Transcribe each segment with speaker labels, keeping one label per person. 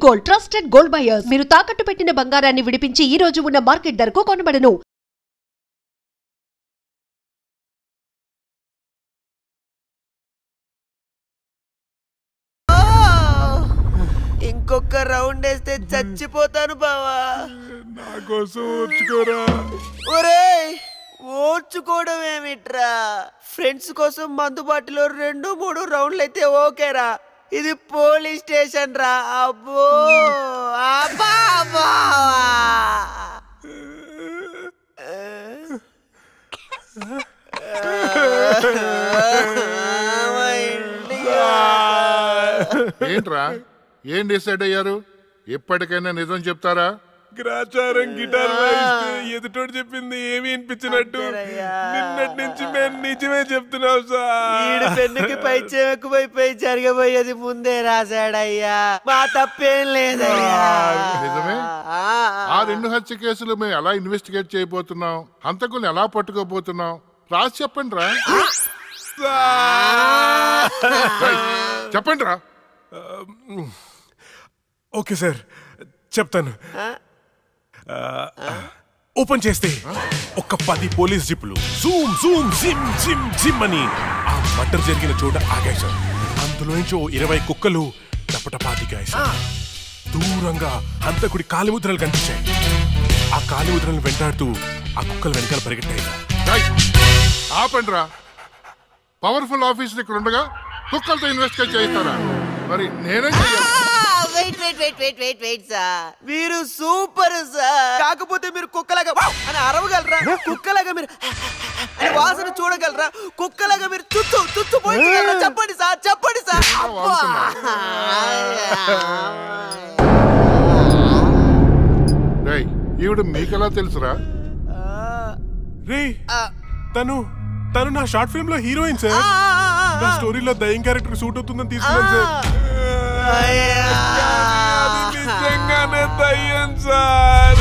Speaker 1: Gold trusted gold buyers. మీరు తాకట్టు పెట్టిన బంగారాన్ని విడిపించి ఈ రోజు ఉన్న మార్కెట్ ధరకు కొనబడను.
Speaker 2: ఇంకొక రౌండ్ వేస్తే చచ్చిపోతాను బావా.
Speaker 3: నా కోసం ఓర్చుకోరా.
Speaker 2: ఒరేయ్ ఓర్చుకోవడం ఏమిట్రా, ఫ్రెండ్స్ కోసం మందుబాటులో 2-3 రౌండ్లు అయితే ఓకేరా. ఇది పోలీస్ స్టేషన్ రా. అబ్బో అబ్బా.
Speaker 3: ఏంట్రా, ఏం డిసైడ్ అయ్యారు? ఎప్పటికైనా నిజం చెప్తారా? గ్రాచారం గిటార్ వాయిస్తే ఎదుటోడు చెప్పింది ఏమి అనిపించినట్టు నిన్నటి నుంచి మేము నిజమే చెప్తున్నాం సార్.
Speaker 2: పెన్నుకి పై చెక్కుపోయిపోయి జరగబోయేది ముందే రాశాడయ్యా. మా తప్పేం లేదయ్యా.
Speaker 3: నిజమే. ఆ 2 హత్య కేసులు మేము ఎలా ఇన్వెస్టిగేట్ చేయబోతున్నాం, హంతకుల్ని ఎలా పట్టుకోబోతున్నాం రాసి చెప్పండి రా. చెప్పండి రా.
Speaker 4: ఓకే సార్, చెప్తాను. ఓపెన్ చేస్తే ఒక 10 పోలీస్ జీపులు జూమ్ జూమ్ జిమ్ జిమ్ జిమ్ అని ఆ మర్డర్ జరిగిన చోట ఆగాయి సార్. అందులోంచి 20 కుక్కలు టపటపాతిగాయి సార్. దూరంగా హంతకుడి కాలిముద్రలు కనిపించాయి. ఆ కాలిముద్రలను వెంటాడుతూ ఆ కుక్కలు వెనకాల పరిగెట్టాయి.
Speaker 3: ఆపండి రా. పవర్ఫుల్ ఆఫీసులు ఇక్కడ ఉండగా కుక్కలతో ఇన్వెస్టిగేట్ చేస్తారా? మరి నేనేం చేయాలి?
Speaker 2: వెయిట్ సార్, మీరు సూపర్ సార్. కాకపోతే మీరు కుక్కలాగా అని అరవగలరా? కుక్కలాగా మీరు అని వాసన చూడగలరా? కుక్కలాగా మీరు చుత్తు పోయించగలరా? చెప్పండి సార్, చెప్పండి సార్.
Speaker 3: ఈవిడ మీకెలా తెలుసురా?
Speaker 4: రే తను నా షార్ట్ ఫిల్మ్ లో హీరోయిన్ సార్. నా స్టోరీలో దయ్యం క్యారెక్టర్ సూట్ అవుతుందని తీసుకున్నాను సార్. నిజంగానే దయ్యం సార్.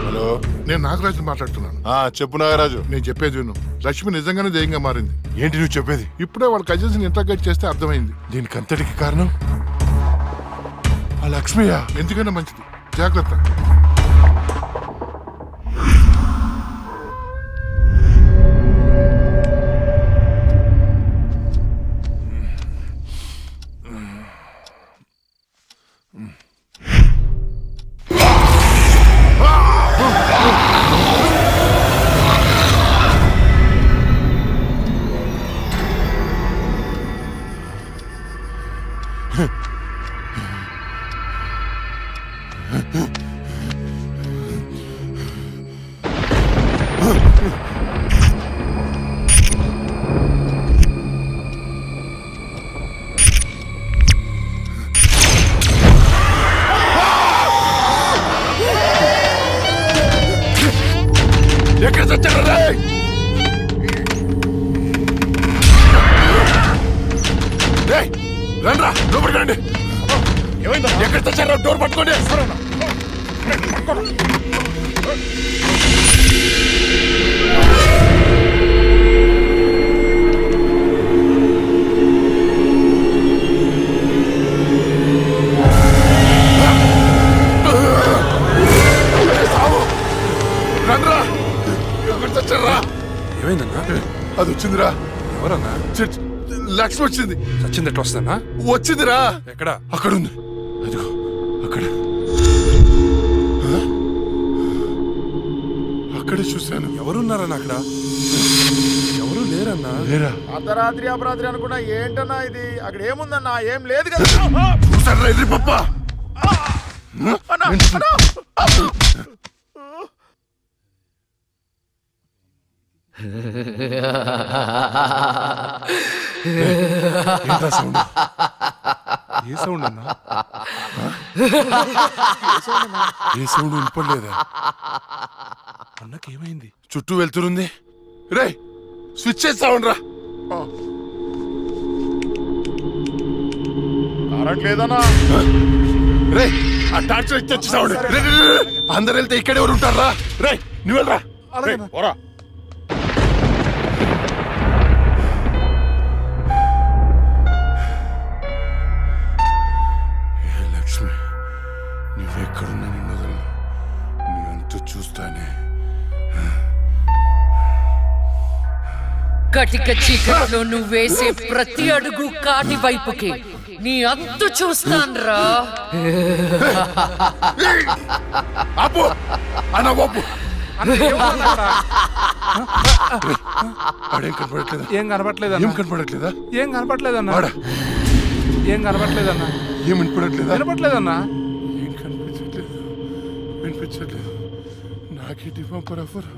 Speaker 3: హలో, నేను నాగరాజు మాట్లాడుతున్నాను.
Speaker 4: చెప్పు నాగరాజు.
Speaker 3: నేను చెప్పేది విను. లక్ష్మి నిజంగానే దయ్యంగా మారింది.
Speaker 4: ఏంటి నువ్వు చెప్పేది?
Speaker 3: ఇప్పుడే వాళ్ళ కజిన్స్ ని ఇంటర్గేట్ చేస్తే అర్థమైంది.
Speaker 4: దీనికి అంతటికి కారణం ఆ లక్ష్మియా?
Speaker 3: ఎందుకైనా మంచిది, జాగ్రత్త.
Speaker 4: ఎక్కడ చచ్చారు? రండ్రా, లోపలికి రండి. ఎక్కడ చచ్చారు? డోర్ పట్టుకోండి. రండ్రా, ఎక్కడ చచ్చారా?
Speaker 5: ఏమైందన్నా?
Speaker 4: అది వచ్చిందిరా.
Speaker 5: ఎవరన్నా?
Speaker 4: లక్ష్మి వచ్చింది.
Speaker 5: చచ్చింది ఎట్లా వస్తానా?
Speaker 4: వచ్చిందిరా.
Speaker 5: ఎక్కడ?
Speaker 4: అక్కడ ఉంది. అదిగో అక్కడ. అక్కడే చూశాను.
Speaker 5: ఎవరున్నారన్నా అక్కడ? ఎవరు లేరన్నా.
Speaker 4: లేరా?
Speaker 6: అర్ధరాత్రి అపరాత్రి అనుకున్నా. ఏంటన్నా ఇది? అక్కడ ఏముందన్నా? ఏం లేదు కదా.
Speaker 4: చూసారా ఎదురు పప్ప?
Speaker 5: ఏ సౌండ్ అన్నా?
Speaker 4: ఏ సౌండ్ వినపడలేదా?
Speaker 5: అన్నకేమైంది?
Speaker 4: చుట్టూ వెళ్తురుంది. రే స్విచ్ చేస్తావుండ్రా.
Speaker 6: కరెంట్ లేదన్నా.
Speaker 4: రే ఆ టార్చ్ తెచ్చి సావుండి. అందరు వెళ్తే ఇక్కడ ఎవరు ఉంటారా? రే నువ్వు వెళ్ళరా.
Speaker 5: అలాగేనా?
Speaker 4: పోరా. లక్ష్మి, నువ్వెక్కడున్నా నిన్ను వదలను. నువ్వెంత చూస్తానే.
Speaker 7: కటిక చీకట్లో నువ్వేసే ప్రతి అడుగు కాటి వైపుకి నీ అంతు చూస్తాన్రా.
Speaker 4: ఆపు అన్న, ఆపు. ఆడేం కనపడట్లేదా?
Speaker 5: ఏం కనపట్లేదా?
Speaker 4: ఏం కనపడట్లేదా?
Speaker 5: ఏం కనపట్లేదన్నా. ఏం కనపట్లేదన్నా.
Speaker 4: ఏం వినపడట్లేదా?
Speaker 5: వినపట్లేదన్నా.
Speaker 4: ఏం కనిపించట్లేదు, వినిపించట్లేదు. నాకేంటి పంపరాఫర్?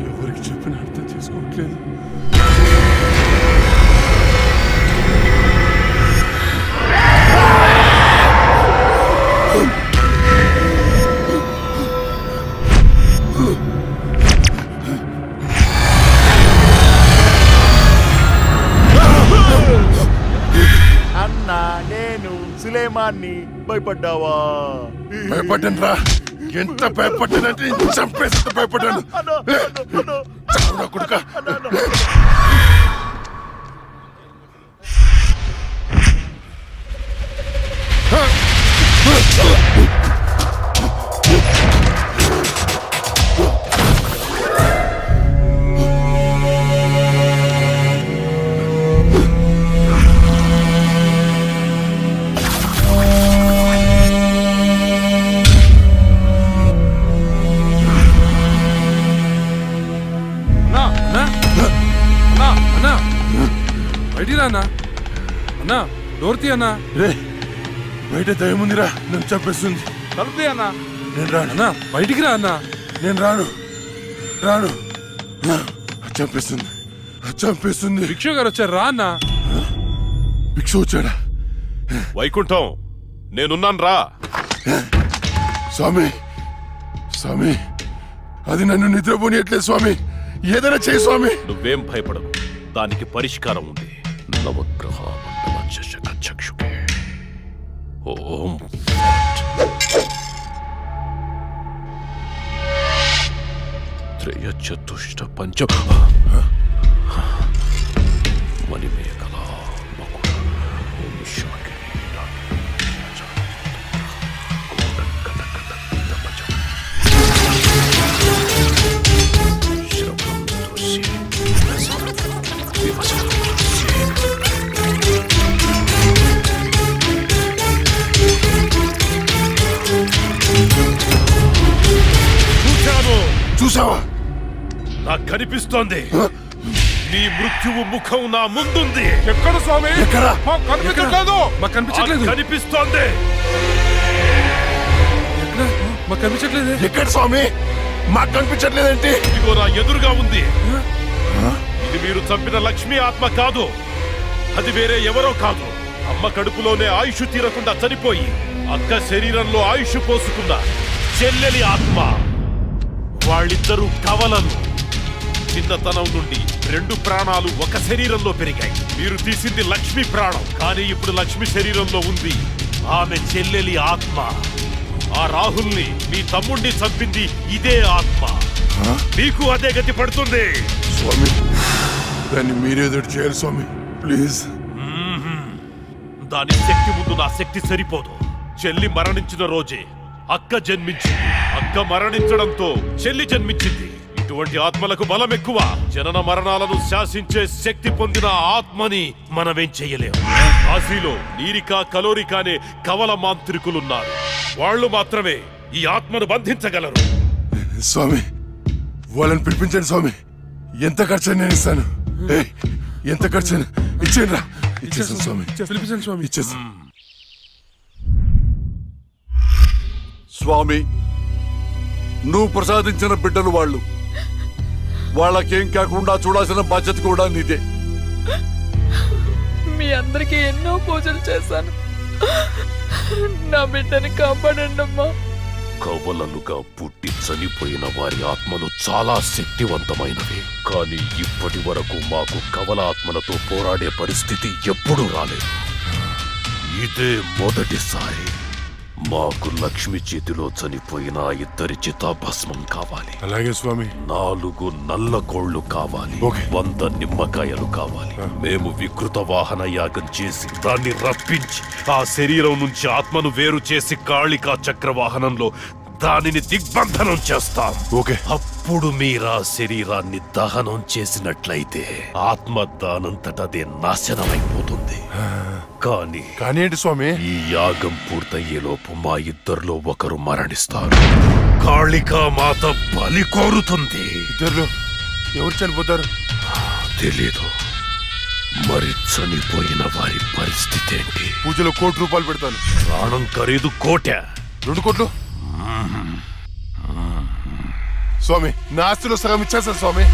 Speaker 4: ఎవరికి చెప్పిన అర్థం చేసుకోవట్లేదు.
Speaker 6: అన్నా, నేను సులేమాన్ని. భయపడ్డావా?
Speaker 4: భయపడ్డాను రా. ఎంత భయపడ్డానంటే చంపేసి భయపడ్డాను. కొడుక
Speaker 5: అన్నా, డోర్ తీ అన్నా.
Speaker 4: రే, బయట దయ్యం ఉందిరా, నన్ను చంపేస్తుంది.
Speaker 5: తలుపు అన్నా.
Speaker 4: నేను రాను
Speaker 5: అన్నా, బయటికి రా అన్నా.
Speaker 4: నేను రాను రాను. చంపేస్తుంది, చంపేస్తుంది.
Speaker 5: భిక్షు గారు వచ్చారు, రా అన్నా.
Speaker 4: భిక్ష వచ్చాడా? వైకుంఠం, నేనున్నాను రా. స్వామి, స్వామి, అది నన్ను నిద్రపోనియట్లేదు స్వామి. ఏదైనా చేయి స్వామి.
Speaker 8: నువ్వేం భయపడవు, దానికి పరిష్కారం ఉంది. నవగ్రహ మండల చక్షుకే ఓం త్రయ చతుష్ట పంచ మణిమేఖల మకుట ఓం శాఖే
Speaker 4: చూసావా?
Speaker 8: నాకు కనిపిస్తోంది. నీ మృత్యువు ముఖం నా ముందుంది.
Speaker 5: ఎక్కడ స్వామి?
Speaker 4: ఎక్కడ?
Speaker 5: మాకు కనిపించట్లేదు. మాకు కనిపించట్లేదు.
Speaker 8: కనిపిస్తోంది.
Speaker 5: మాకు కనిపించట్లేదు.
Speaker 4: ఎక్కడ స్వామి? మాకు కనిపించట్లేదేంటి?
Speaker 8: ఇదిగో నా ఎదురుగా ఉంది. ఇది మీరు చంపిన లక్ష్మీ ఆత్మ కాదు. అది వేరే ఎవరో కాదు. అమ్మ కడుపులోనే ఆయుష్ తీరకుండా చనిపోయి అక్క శరీరంలో ఆయుష్ పోసుకున్న చెల్లెలి ఆత్మ. వాళ్ళిద్దరూ కవలలు. చిన్నతనం నుండి 2 ప్రాణాలు ఒక శరీరంలో పెరిగాయి. మీరు తీసింది లక్ష్మి ప్రాణం, కానీ ఇప్పుడు లక్ష్మి శరీరంలో ఉంది ఆమె చెల్లెలి ఆత్మ. ఆ రాహుల్ని, మీ తమ్ముణ్ణి చంపింది ఇదే ఆత్మ. మీకు అదే గతి పడుతుంది.
Speaker 4: స్వామి, దాన్ని మీరేదో చేయాలి స్వామి, ప్లీజ్.
Speaker 8: దాని శక్తి ముందు నా శక్తి సరిపోదు. చెల్లి మరణించిన రోజే అక్క జన్మించింది. అక్క మరణించడంతో చెల్లి జన్మించింది. ఇటువంటి ఆత్మలకు బలం ఎక్కువ. జనన మరణాలను శాసించే శక్తి పొందిన ఆత్మని మనమేం చెయ్యలేము. కాశీలో నీరికా కలోరికా అనే కవల మాంత్రికులున్నారు. వాళ్ళు మాత్రమే ఈ ఆత్మను బంధించగలరు.
Speaker 4: స్వామి, వాళ్ళని పిలిపించండి స్వామి. ఎంత ఖర్చు నేను ఇస్తాను. ఎంత ఖర్చు ఇచ్చేయండి రా. ఇచ్చేసాను స్వామి.
Speaker 5: పిలిపించండి స్వామి.
Speaker 4: ఇచ్చేసాను
Speaker 9: స్వామి. నువ్వు ప్రసాదించిన బిడ్డలు వాళ్ళు. వాళ్ళకేం కాకుండా చూడాల్సిన బాధ్యత కూడా నీదే.
Speaker 7: మీ అందరికీ ఎన్నో పూజలు చేశాను. నా బిడ్డని కాపాడండి అమ్మా.
Speaker 8: కవలలుగా పుట్టి చనిపోయిన వారి ఆత్మలు చాలా శక్తివంతమైనవి. కానీ ఇప్పటి వరకు మాకు కవల ఆత్మలతో పోరాడే పరిస్థితి ఎప్పుడూ రాలేదు. ఇదే మొదటిసారి. మాకు లక్ష్మి చేతిలో చనిపోయిన ఆ ఇద్దరి చితాభస్మం కావాలి.
Speaker 5: అలాగే స్వామి.
Speaker 8: 4 నల్ల కోళ్లు కావాలి. 100 నిమ్మకాయలు కావాలి. మేము వికృత వాహన యాగం చేసి దాన్ని రప్పించి ఆ శరీరం నుంచి ఆత్మను వేరు చేసి కాళికా చక్రవాహనంలో దానిని దిగ్బంధనం చేస్తాం. అప్పుడు మీరా శరీరాన్ని దహనం చేసినట్లయితే ఆత్మ దానంతటదే నాశనమైపోతుంది. కానీ
Speaker 5: ఏంటి స్వామి?
Speaker 8: ఈ యాగం పూర్తయ్యేలోపు మా ఇద్దరిలో ఒకరు మరణిస్తారు. కాళికా మాత బలి కోరుతుంది.
Speaker 5: ఇద్దరు ఎవరు చనిపోతారు
Speaker 8: తెలీదు. మరి చనిపోయిన వారి పరిస్థితి ఏంటి?
Speaker 5: పూజలో 1 కోటి రూపాయలు పెడతాను.
Speaker 8: ప్రాణం ఖరీదు 1 కోటి.
Speaker 5: 2 కోట్లు స్వామి. నా ఆస్తిలో సగం ఇచ్చేస్తాను స్వామి.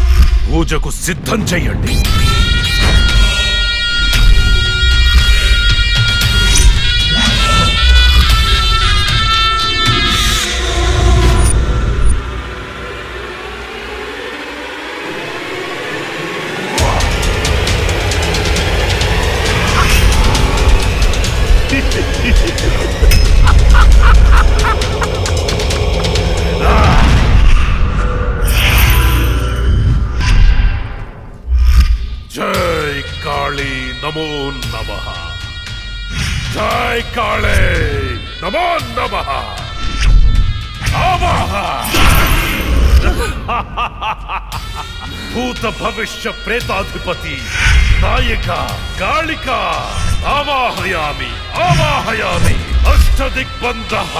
Speaker 8: పూజకు సిద్ధం చెయ్యండి. జై కాళీ నమో నమః. జై కాళీ నమో నమః. భూత భవిష్య ప్రేతాధిపతి నాయక కాళిక ఆవాహయామి ఆవాహయామి. అష్టదిగ్బంధః.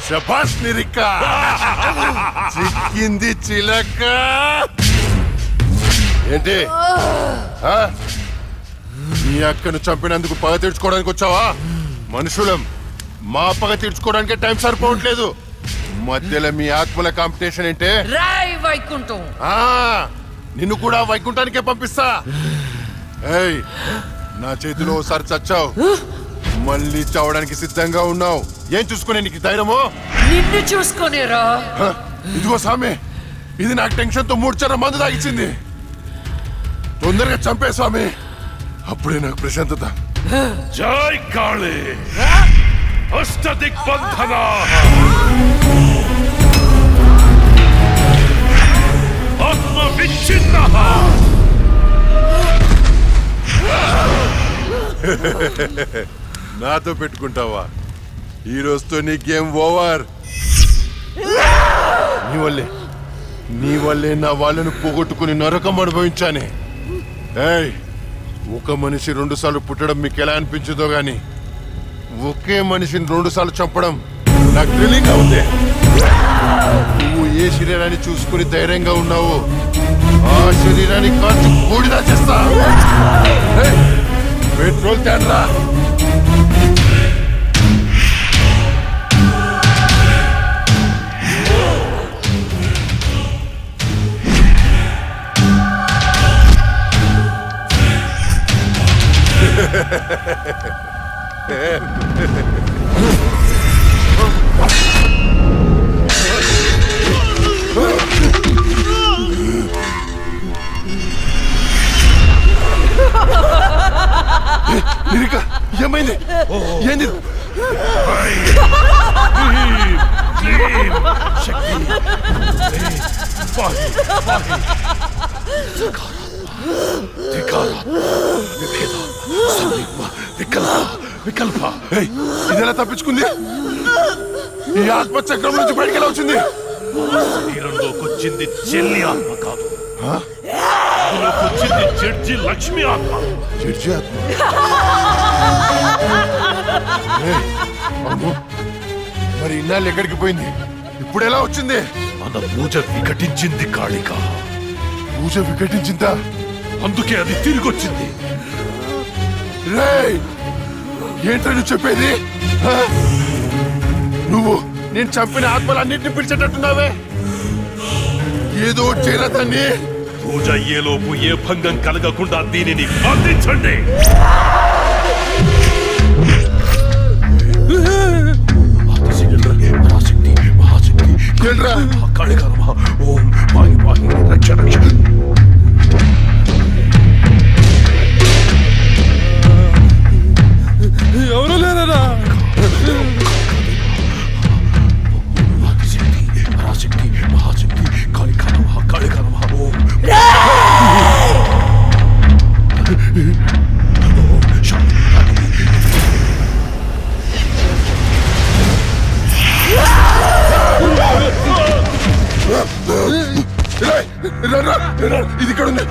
Speaker 5: శభాష్ నిరిక. చిక్కింది చిలక. ఏంటి నీ అక్కను చంపినందుకు పగ తీర్చుకోవడానికి వచ్చావా? మనుషులం, మా పగ తీర్చుకోవడానికి టైం సరిపోవట్లేదు. మధ్యలో మీ ఆత్మల కాంపిటీషన్ ఏంటే?
Speaker 7: వైకుంఠం.
Speaker 5: నిన్ను కూడా వైకుంఠానికే పంపిస్తా. ఏయ్, నా చేతిలో ఒకసారి చచ్చావు, మళ్ళీ చావడానికి సిద్ధంగా ఉన్నావు. ఏం చూసుకునే నీకు ధైర్యమో?
Speaker 7: నిన్ను చూసుకునేరా.
Speaker 5: ఇదిగో స్వామి, ఇది నాకు టెన్షన్ తో 3 చర మందు తాగిచ్చింది. తొందరగా చంపే స్వామి, అప్పుడే నాకు ప్రశాంతత.
Speaker 8: జై కాళీ అష్టదిగ్బంధన. ఆత్మ విచ్ఛిన్న.
Speaker 5: నాతో పెట్టుకుంటావా? ఈ రోజుతో నీ గేమ్ ఓవర్. నీ వల్లే నా వాళ్ళను పోగొట్టుకుని నరకం అనుభవించానే. ఏయ్, ఒక మనిషి 2 సార్లు పుట్టడం మీకు ఎలా అనిపించదో గాని ఒకే మనిషిని 2 సార్లు చంపడం నాకు థ్రిల్లింగ్ ఉంది. నువ్వు ఏ శరీరాన్ని చూసుకుని ధైర్యంగా ఉన్నావు, ఆ శరీరాన్ని కాల్చి బూడిదా చేస్తా. పెట్రోల్ తేడ్రా. ఏమైంది? ఏంది? ఇదెలా తప్పించుకుంది? ఈ ఆత్మచక్రం నుంచి బయటికి ఎలా వచ్చింది?
Speaker 8: శరీరంలోకి వచ్చింది చెల్లి ఆత్మ కాదు, వచ్చింది జడ్జి లక్ష్మి ఆత్మ.
Speaker 5: జడ్జి ఆత్మ? అమ్మో, మరి ఇన్నాళ్ళు ఎక్కడికి పోయింది? ఇప్పుడు ఎలా వచ్చింది?
Speaker 8: మన పూజ వికటించింది కాళిక.
Speaker 5: పూజ వికటించిందా?
Speaker 8: అందుకే అది తిరిగి వచ్చింది.
Speaker 5: ఏంట్రా నువ్వు చెప్పేది? నువ్వు నేను చంపిన ఆత్మలన్నింటినీ పిలిచేటట్టున్నావే. ఏదో చేరదాన్ని.
Speaker 8: పూజ అయ్యేలోపు ఏ భంగం కలగకుండా దీనిని బంధించండి.
Speaker 4: ఎవరు లేరా?
Speaker 5: ఇది ఇక్కడ ఉంది.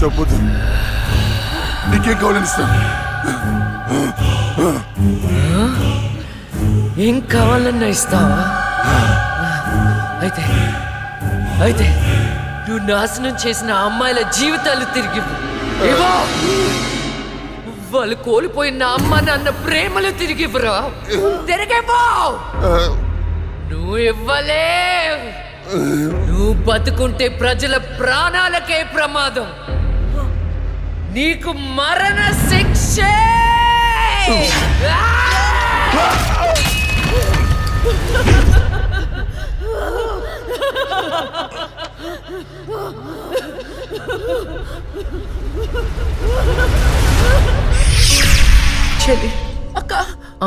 Speaker 5: చెప్పొద్దు, నీకేం కావాలని ఇస్తాను.
Speaker 7: ఏం కావాలన్నా ఇస్తావా? అయితే అయితే నువ్వు నాశనం చేసిన అమ్మాయిల జీవితాలు తిరిగి ఇవ్వు. వాళ్ళు కోల్పోయిన అమ్మ నాన్న ప్రేమలు తిరిగి ఇవ్వరా? తిరిగిపో. నువ్వు ఇవ్వలేవు. నువ్వు బతుకుంటే ప్రజల ప్రాణాలకే ప్రమాదం. నీకు మరణ శిక్ష. చెల్లి, అక్క,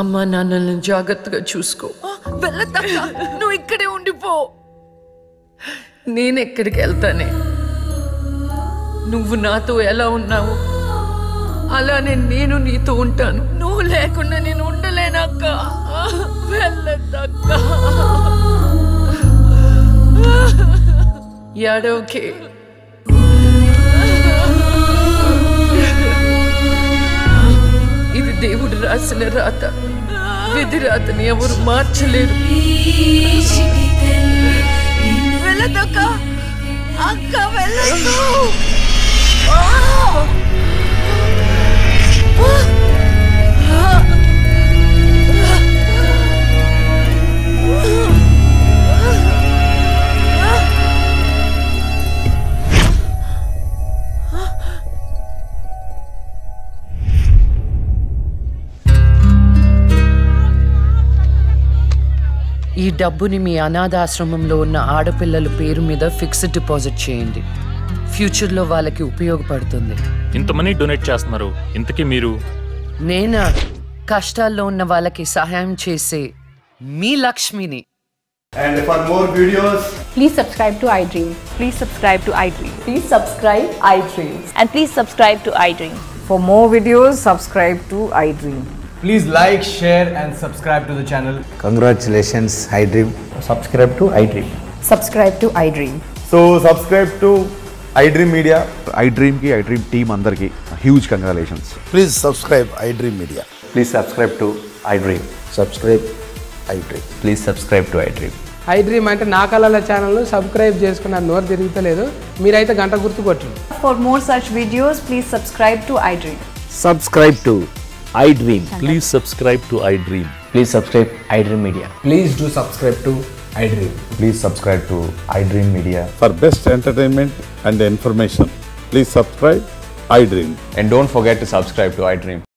Speaker 7: అమ్మా నాన్నలను జాగ్రత్తగా చూసుకో. వెళ్ళదక్క, నువ్వు ఇక్కడే ఉండిపో. నేనెక్కడికి వెళ్తానే? నువ్వు నాతో ఎలా ఉన్నావు అలానే నేను నీతో ఉంటాను. నువ్వు లేకుండా నేను ఉండలేనక్క. వెళ్ళదక్క. ఏడవకే. ఇది దేవుడు రాసిన రాత. విధి రాతని ఎవరు మార్చలేరు. వెళ్ళదక్క. అక్క వెళ్ళదు. ఈ డబ్బుని మీ అనాథాశ్రమంలో ఉన్న ఆడపిల్లల పేరు మీద ఫిక్స్డ్ డిపాజిట్ చేయండి. ఫ్యూచర్లో వాళ్ళకి ఉపయోగపడుతుంది.
Speaker 10: ఇంత మనీ డొనేట్ చేస్తున్నారు, ఇంతకీ మీరు?
Speaker 7: నేనా కష్టాల్లో ఉన్న వాళ్ళకి సహాయం చేసే మీ లక్ష్మిని.
Speaker 10: And for more videos,
Speaker 11: please subscribe to iDream.
Speaker 12: Please subscribe to iDream.
Speaker 11: Please subscribe iDream.
Speaker 12: And please subscribe to iDream.
Speaker 13: For more videos, subscribe to iDream.
Speaker 10: please like, share and subscribe to the channel.
Speaker 14: Congratulations, iDream.
Speaker 10: Subscribe to iDream.
Speaker 11: Subscribe to iDream.
Speaker 10: So subscribe to iDream Media.
Speaker 14: iDream ki iDream team andarki huge congratulations.
Speaker 6: Please subscribe iDream Media.
Speaker 14: Please subscribe to iDream.
Speaker 6: Subscribe iDream.
Speaker 14: Please subscribe to iDream.
Speaker 15: iDream అంటే నా కళల channel subscribe చేసుకున్న నోరు తిరుగుతలేదు, మీరైతే గంట గుర్తు కొట్టండి.
Speaker 11: For more such videos, please subscribe to iDream.
Speaker 14: Subscribe to iDream.
Speaker 8: Please subscribe to iDream.
Speaker 14: Please subscribe iDream Media.
Speaker 10: Please do subscribe to iDream.
Speaker 14: Please subscribe to iDream Media.
Speaker 9: For best entertainment and information, please subscribe iDream.
Speaker 14: And don't forget to subscribe to iDream.